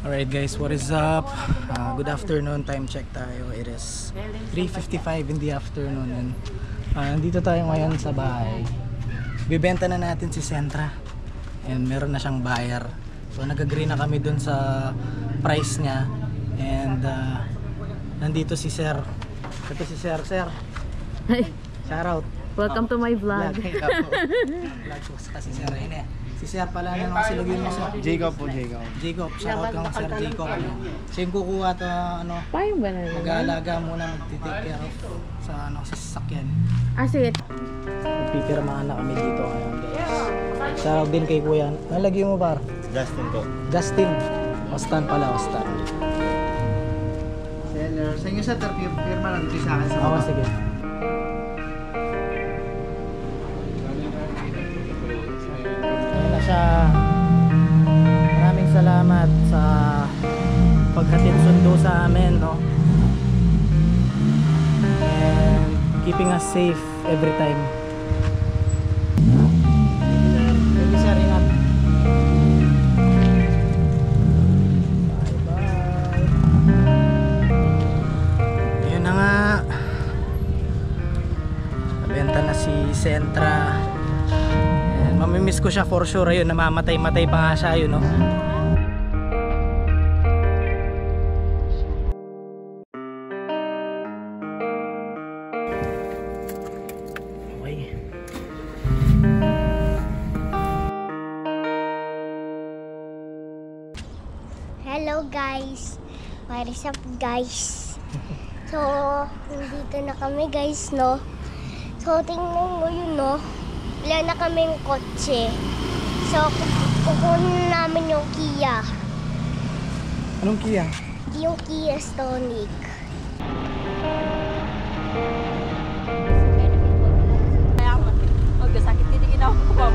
Alright guys, what is up? Good afternoon, time check tayo. It is 3:55 in the afternoon. Nandito tayo ngayon sa bahay. Bibenta na natin si Sentra. And meron na siyang buyer. So nag-agree na kami dun sa price niya. And nandito si Sir. Ito si Sir. Sir, shout out. Welcome to my vlog. Vlog po kasi Sir. Si Sir pala na silagin mo sa Jacob po, Jacob. Jacob, shout out kang Sir Jacob. Siya yung kukuha to, Paano ba na yun? mag-aalaga muna, mag-take care of sa sasakyan. Sige. Magpipirmahan na kami dito ngayon guys. Shout out din kay Kuya. Nalagyan mo par? Justin po. Justin. Ostan pala, Ostan. Seller. Sa inyo sa firma lang dito sa akin sa Oo, sige. Ayun na siya. Maraming salamat sa paghatid sundo sa amin, no? And keeping us safe every time. Thank you, sir. Ingat. Bye-bye. Ayun na nga. Nabenta na si Sentra. And mamimiss ko siya for sure. Ayun, namamatay-matay pa nga siya, yun, no? Hello guys, what is up guys? So, nandito na kami guys, no? So, tingnan mo yun, no? Wala na kaming kotse. So, kukunin namin yung Kia. Anong Kia? Yung Kia Stonic. Magkasakit titigin ako.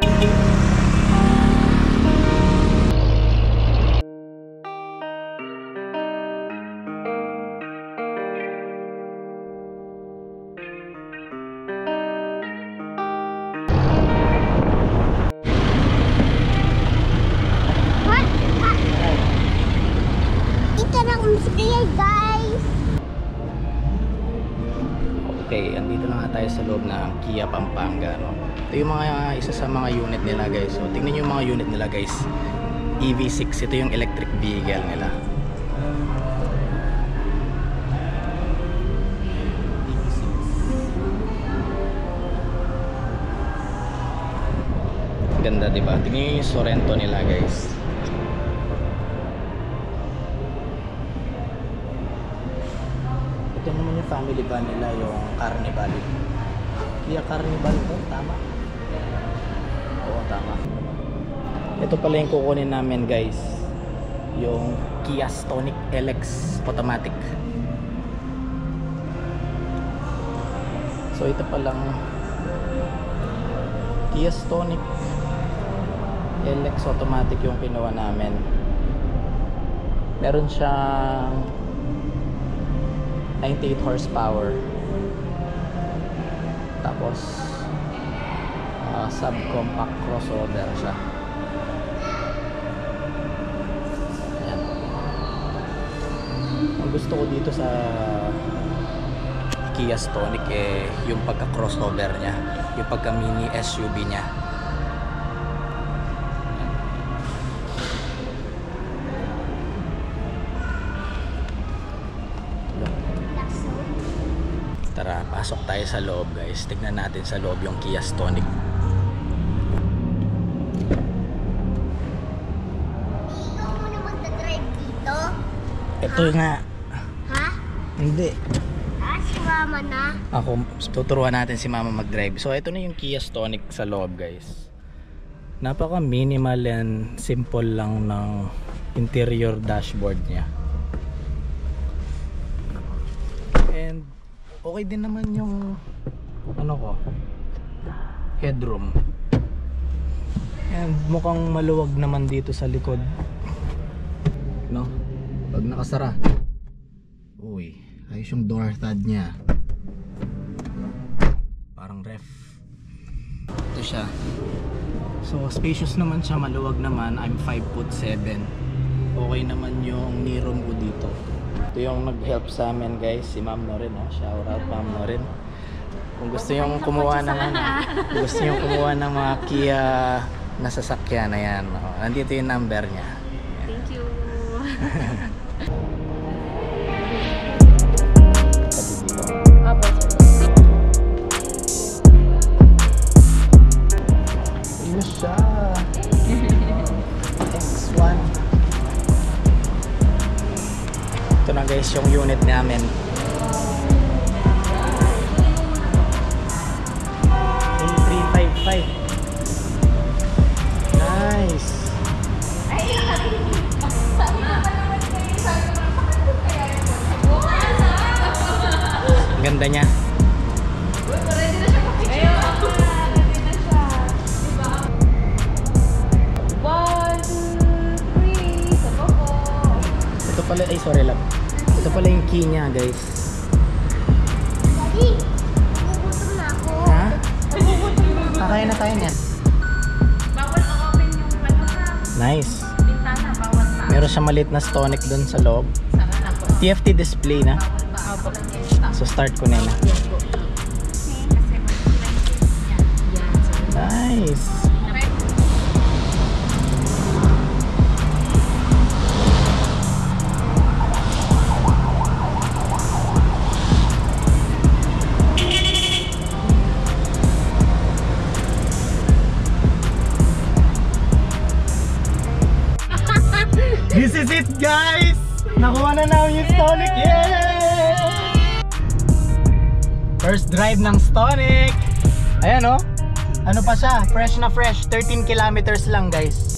Guys! Okay, andito na nga tayo sa loob ng Kia Pampanga, no? Ito yung mga isa sa mga unit nila guys. So tingnan niyo yung mga unit nila guys. EV6, ito yung electric vehicle nila. Ganda, diba? Tingnan niyo yung Sorento nila guys. Ito naman yung family van nila, yung Carnival. Kia Carnival to, tama? Oo, tama. Ito pala yung kukunin namin guys, yung Kia Stonic LX automatic. So ito palang Kia Stonic LX automatic yung kinuha namin. Meron siyang 98 horsepower, tapos subcompact crossover siya. Ayan. Ang gusto ko dito sa Kia Stonic yung pagka crossover nya, yung pagka mini SUV nya. Tara, pasok tayo sa loob guys. Tignan natin sa loob yung Kia Stonic. Ikaw muna magdadrive dito? Ito nga. Ha? Hindi. Si mama na? Ako, tuturuan natin si mama mag-drive. So ito na yung Kia Stonic sa loob guys. Napaka minimal and simple lang ng interior dashboard niya. And okay din naman yung headroom. And mukhang maluwag naman dito sa likod, no? Pag nakasara, uy, ayos yung door stud nya, parang ref. Ito siya. So spacious naman siya, maluwag naman. I'm 5'7". okay naman yung knee room ko dito. Ito yung nag-help sa amin guys, si Ma'am Norin. Shout out Ma'am Norin. Kung gusto yung kumuha ng mga Kia na sasakyan, ayan. Nandito yung number niya. Thank you. Tabi dito. Apo. Ayun siya. X1. Ito na guys yung unit namin. A355. Nice. Ang ganda niya. Ito pala, ay sorry lang. Ito pala yung key niya guys. Daddy, nagugutom na ako. Ha? Nagugutom na. Kakain na tayo niyan. Bawal open yung Nice. bintana, bawal pa. Meron siya maliit na stonic doon sa loob. TFT display na. So start ko na yun. Nice. This is it guys! Nakuha na namin yung Stonic! Yay! First drive ng Stonic! Ayan oh! Ano pa siya? Fresh na fresh. 13 kilometers lang guys.